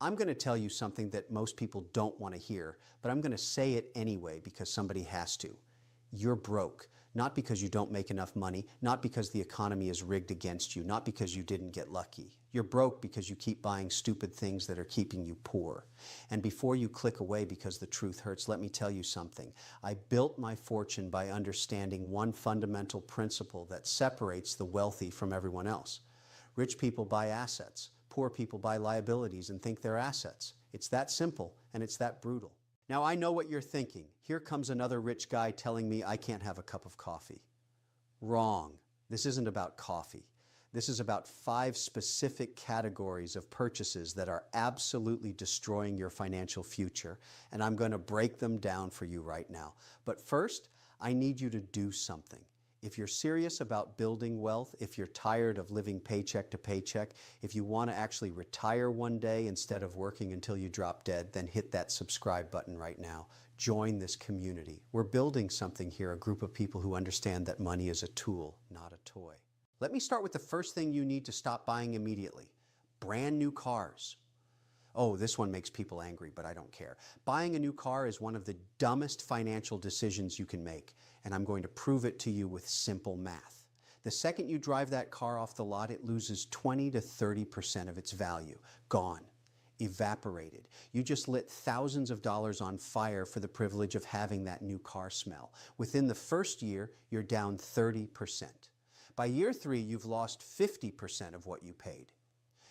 I'm going to tell you something that most people don't want to hear, but I'm going to say it anyway because somebody has to. You're broke, not because you don't make enough money, not because the economy is rigged against you, not because you didn't get lucky. You're broke because you keep buying stupid things that are keeping you poor. And before you click away because the truth hurts, let me tell you something. I built my fortune by understanding one fundamental principle that separates the wealthy from everyone else. Rich people buy assets. Poor people buy liabilities and think they're assets. It's that simple, and it's that brutal. Now, I know what you're thinking. Here comes another rich guy telling me I can't have a cup of coffee. Wrong. This isn't about coffee. This is about 5 specific categories of purchases that are absolutely destroying your financial future, and I'm going to break them down for you right now. But first, I need you to do something. If you're serious about building wealth, if you're tired of living paycheck to paycheck, if you want to actually retire one day instead of working until you drop dead, then hit that subscribe button right now. Join this community. We're building something here, a group of people who understand that money is a tool, not a toy. Let me start with the first thing you need to stop buying immediately. Brand new cars. Oh, this one makes people angry, but I don't care. Buying a new car is one of the dumbest financial decisions you can make, and I'm going to prove it to you with simple math. The second you drive that car off the lot, it loses 20 to 30% of its value. Gone. Evaporated. You just lit thousands of dollars on fire for the privilege of having that new car smell. Within the first year, you're down 30%. By year 3, you've lost 50% of what you paid.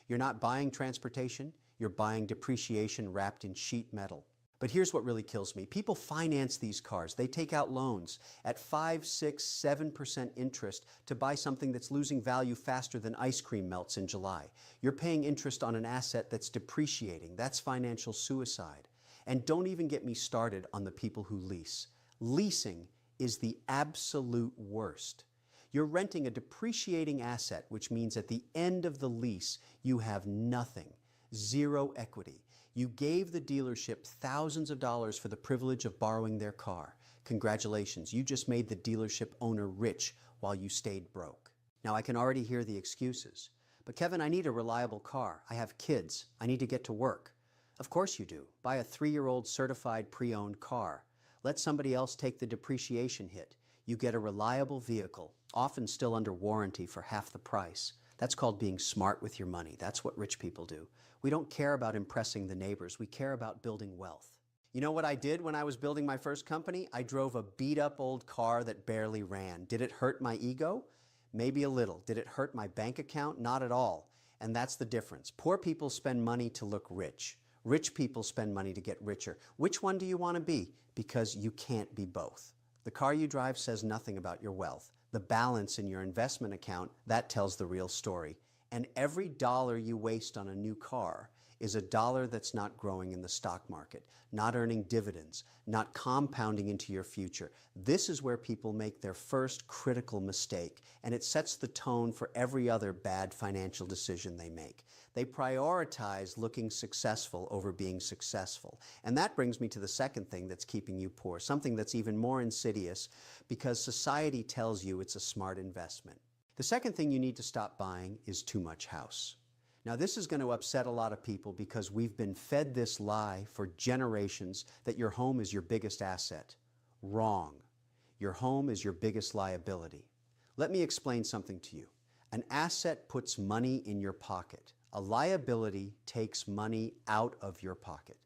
You're not buying transportation, you're buying depreciation wrapped in sheet metal. But here's what really kills me. People finance these cars. They take out loans at 5, 6, 7% interest to buy something that's losing value faster than ice cream melts in July. You're paying interest on an asset that's depreciating. That's financial suicide. And don't even get me started on the people who lease. Leasing is the absolute worst. You're renting a depreciating asset, which means at the end of the lease, you have nothing. Zero equity. You gave the dealership thousands of dollars for the privilege of borrowing their car. Congratulations, you just made the dealership owner rich while you stayed broke. Now, I can already hear the excuses. But Kevin, I need a reliable car. I have kids. I need to get to work. Of course you do. Buy a 3-year-old certified pre-owned car. Let somebody else take the depreciation hit. You get a reliable vehicle, often still under warranty for half the price. That's called being smart with your money. That's what rich people do. We don't care about impressing the neighbors. We care about building wealth. You know what I did when I was building my first company? I drove a beat-up old car that barely ran. Did it hurt my ego? Maybe a little. Did it hurt my bank account? Not at all. And that's the difference. Poor people spend money to look rich. Rich people spend money to get richer. Which one do you want to be? Because you can't be both. The car you drive says nothing about your wealth. The balance in your investment account, that tells the real story. And every dollar you waste on a new car is a dollar that's not growing in the stock market, not earning dividends, not compounding into your future. This is where people make their first critical mistake, and it sets the tone for every other bad financial decision they make. They prioritize looking successful over being successful. And that brings me to the second thing that's keeping you poor, something that's even more insidious because society tells you it's a smart investment. The second thing you need to stop buying is too much house. Now, this is going to upset a lot of people because we've been fed this lie for generations that your home is your biggest asset. Wrong. Your home is your biggest liability. Let me explain something to you. An asset puts money in your pocket. A liability takes money out of your pocket.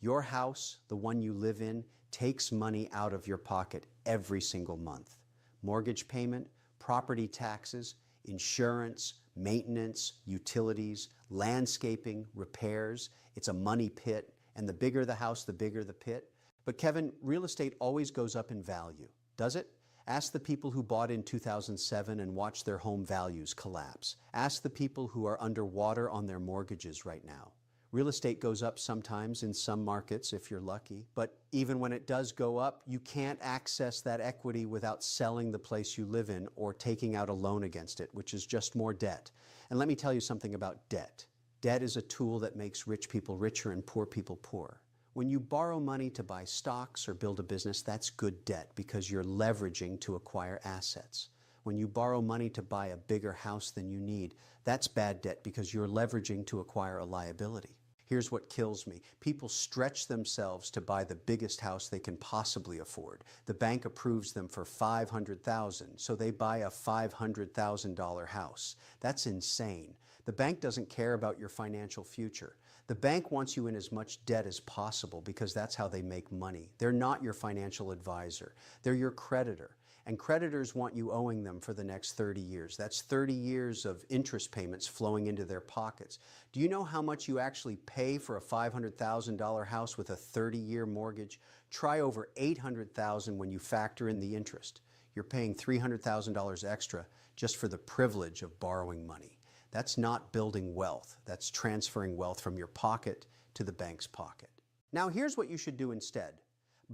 Your house, the one you live in, takes money out of your pocket every single month. Mortgage payment, property taxes, insurance, maintenance, utilities, landscaping, repairs. It's a money pit, and the bigger the house, the bigger the pit. But Kevin, real estate always goes up in value, does it? Ask the people who bought in 2007 and watched their home values collapse. Ask the people who are underwater on their mortgages right now. Real estate goes up sometimes in some markets if you're lucky, but even when it does go up, you can't access that equity without selling the place you live in or taking out a loan against it, which is just more debt. And let me tell you something about debt. Debt is a tool that makes rich people richer and poor people poor. When you borrow money to buy stocks or build a business, that's good debt because you're leveraging to acquire assets. When you borrow money to buy a bigger house than you need, that's bad debt because you're leveraging to acquire a liability. Here's what kills me. People stretch themselves to buy the biggest house they can possibly afford. The bank approves them for $500,000, so they buy a $500,000 house. That's insane. The bank doesn't care about your financial future. The bank wants you in as much debt as possible because that's how they make money. They're not your financial advisor. They're your creditor. And creditors want you owing them for the next 30 years. That's 30 years of interest payments flowing into their pockets. Do you know how much you actually pay for a $500,000 house with a 30-year mortgage? Try over $800,000 when you factor in the interest. You're paying $300,000 extra just for the privilege of borrowing money. That's not building wealth. That's transferring wealth from your pocket to the bank's pocket. Now here's what you should do instead.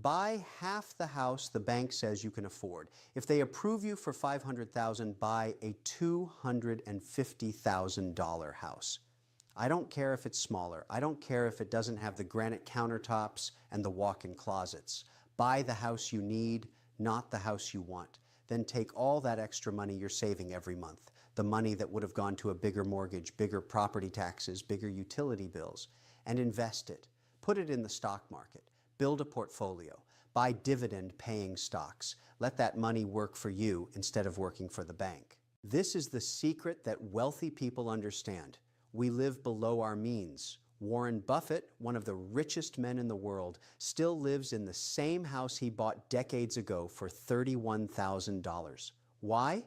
Buy half the house the bank says you can afford. If they approve you for $500,000, buy a $250,000 house. I don't care if it's smaller. I don't care if it doesn't have the granite countertops and the walk-in closets. Buy the house you need, not the house you want. Then take all that extra money you're saving every month, the money that would have gone to a bigger mortgage, bigger property taxes, bigger utility bills, and invest it. Put it in the stock market. Build a portfolio. Buy dividend-paying stocks. Let that money work for you instead of working for the bank. This is the secret that wealthy people understand. We live below our means. Warren Buffett, one of the richest men in the world, still lives in the same house he bought decades ago for $31,000. Why?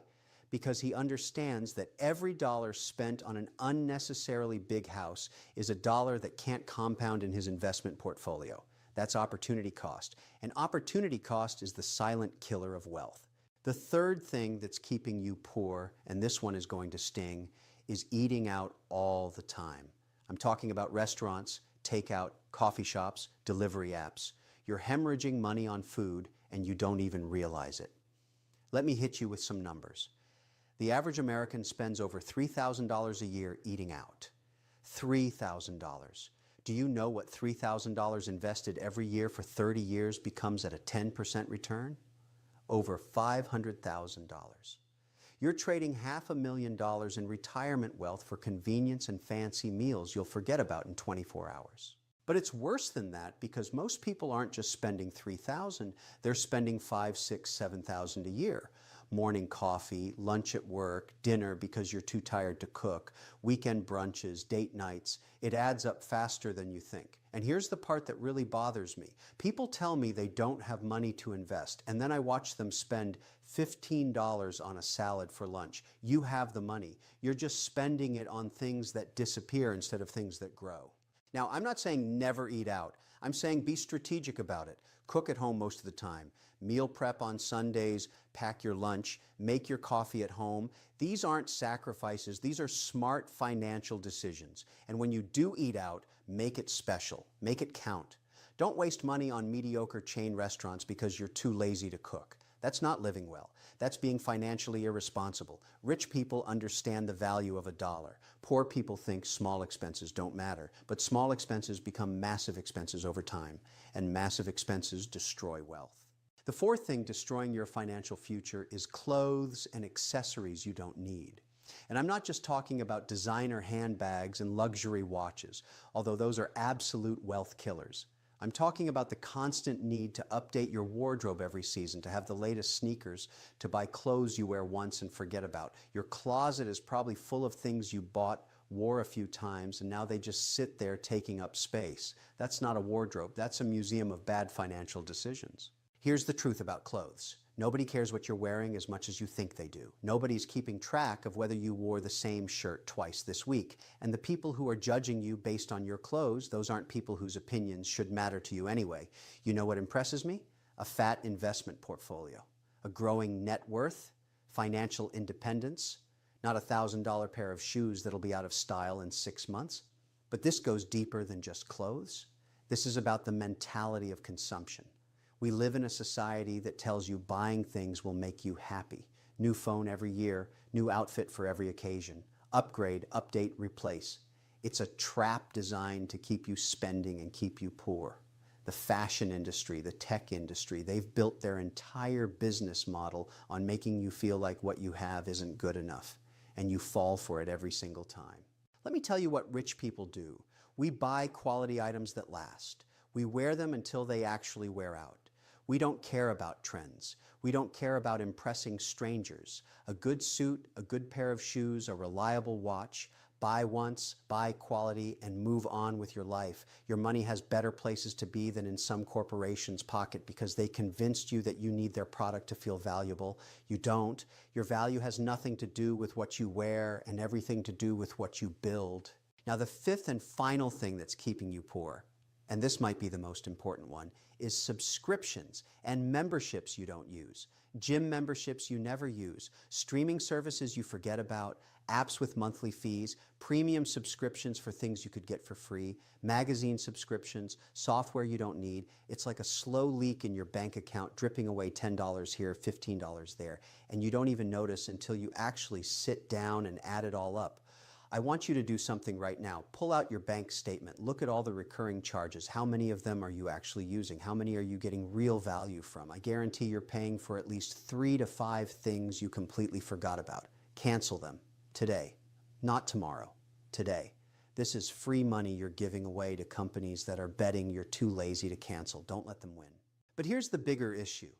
Because he understands that every dollar spent on an unnecessarily big house is a dollar that can't compound in his investment portfolio. That's opportunity cost. And opportunity cost is the silent killer of wealth. The third thing that's keeping you poor, and this one is going to sting, is eating out all the time. I'm talking about restaurants, takeout, coffee shops, delivery apps. You're hemorrhaging money on food and you don't even realize it. Let me hit you with some numbers. The average American spends over $3,000 a year eating out. $3,000. Do you know what $3,000 invested every year for 30 years becomes at a 10% return? Over $500,000. You're trading $500,000 in retirement wealth for convenience and fancy meals you'll forget about in 24 hours. But it's worse than that because most people aren't just spending $3,000, they're spending $5,000, $6,000, $7,000 a year. Morning coffee, lunch at work, dinner because you're too tired to cook, weekend brunches, date nights. It adds up faster than you think. And here's the part that really bothers me. People tell me they don't have money to invest, and then I watch them spend $15 on a salad for lunch. You have the money. You're just spending it on things that disappear instead of things that grow. Now, I'm not saying never eat out. I'm saying be strategic about it. Cook at home most of the time. Meal prep on Sundays, pack your lunch, make your coffee at home. These aren't sacrifices. These are smart financial decisions. And when you do eat out, make it special. Make it count. Don't waste money on mediocre chain restaurants because you're too lazy to cook. That's not living well. That's being financially irresponsible. Rich people understand the value of a dollar. Poor people think small expenses don't matter, but small expenses become massive expenses over time, and massive expenses destroy wealth. The fourth thing destroying your financial future is clothes and accessories you don't need. And I'm not just talking about designer handbags and luxury watches, although those are absolute wealth killers. I'm talking about the constant need to update your wardrobe every season, to have the latest sneakers, to buy clothes you wear once and forget about. Your closet is probably full of things you bought, wore a few times, and now they just sit there taking up space. That's not a wardrobe. That's a museum of bad financial decisions. Here's the truth about clothes. Nobody cares what you're wearing as much as you think they do. Nobody's keeping track of whether you wore the same shirt twice this week. And the people who are judging you based on your clothes, those aren't people whose opinions should matter to you anyway. You know what impresses me? A fat investment portfolio, a growing net worth, financial independence, not a $1,000 pair of shoes that'll be out of style in 6 months. But this goes deeper than just clothes. This is about the mentality of consumption. We live in a society that tells you buying things will make you happy. New phone every year, new outfit for every occasion. Upgrade, update, replace. It's a trap designed to keep you spending and keep you poor. The fashion industry, the tech industry, they've built their entire business model on making you feel like what you have isn't good enough, and you fall for it every single time. Let me tell you what rich people do. We buy quality items that last. We wear them until they actually wear out. We don't care about trends. We don't care about impressing strangers. A good suit, a good pair of shoes, a reliable watch. Buy once, buy quality, and move on with your life. Your money has better places to be than in some corporation's pocket because they convinced you that you need their product to feel valuable. You don't. Your value has nothing to do with what you wear and everything to do with what you build. Now, the fifth and final thing that's keeping you poor, and this might be the most important one, is subscriptions and memberships you don't use. Gym memberships you never use, streaming services you forget about, apps with monthly fees, premium subscriptions for things you could get for free, magazine subscriptions, software you don't need. It's like a slow leak in your bank account dripping away $10 here, $15 there, and you don't even notice until you actually sit down and add it all up. I want you to do something right now. Pull out your bank statement. Look at all the recurring charges. How many of them are you actually using? How many are you getting real value from? I guarantee you're paying for at least 3 to 5 things you completely forgot about. Cancel them today, not tomorrow, today. This is free money you're giving away to companies that are betting you're too lazy to cancel. Don't let them win. But here's the bigger issue.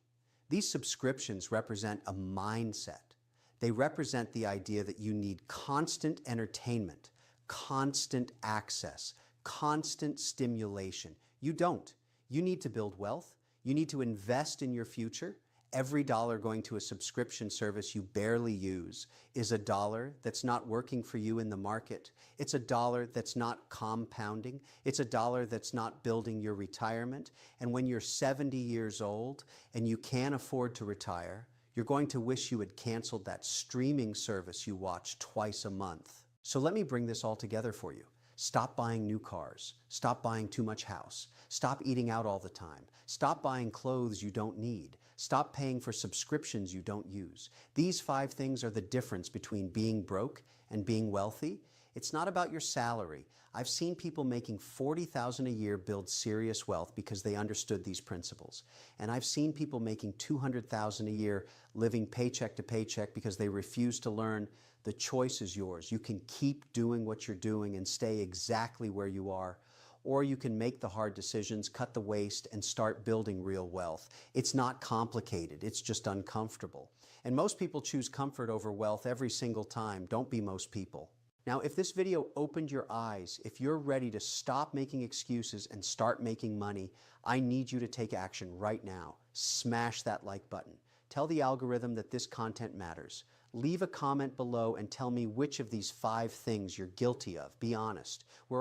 These subscriptions represent a mindset. They represent the idea that you need constant entertainment, constant access, constant stimulation. You don't. You need to build wealth. You need to invest in your future. Every dollar going to a subscription service you barely use is a dollar that's not working for you in the market. It's a dollar that's not compounding. It's a dollar that's not building your retirement. And when you're 70 years old and you can't afford to retire, you're going to wish you had canceled that streaming service you watch twice a month. So let me bring this all together for you. Stop buying new cars. Stop buying too much house. Stop eating out all the time. Stop buying clothes you don't need. Stop paying for subscriptions you don't use. These 5 things are the difference between being broke and being wealthy. It's not about your salary. I've seen people making $40,000 a year build serious wealth because they understood these principles. And I've seen people making $200,000 a year living paycheck to paycheck because they refuse to learn the choice is yours. You can keep doing what you're doing and stay exactly where you are, or you can make the hard decisions, cut the waste, and start building real wealth. It's not complicated, it's just uncomfortable. And most people choose comfort over wealth every single time. Don't be most people. Now, if this video opened your eyes, if you're ready to stop making excuses and start making money, I need you to take action right now. Smash that like button. Tell the algorithm that this content matters. Leave a comment below and tell me which of these 5 things you're guilty of. Be honest. We're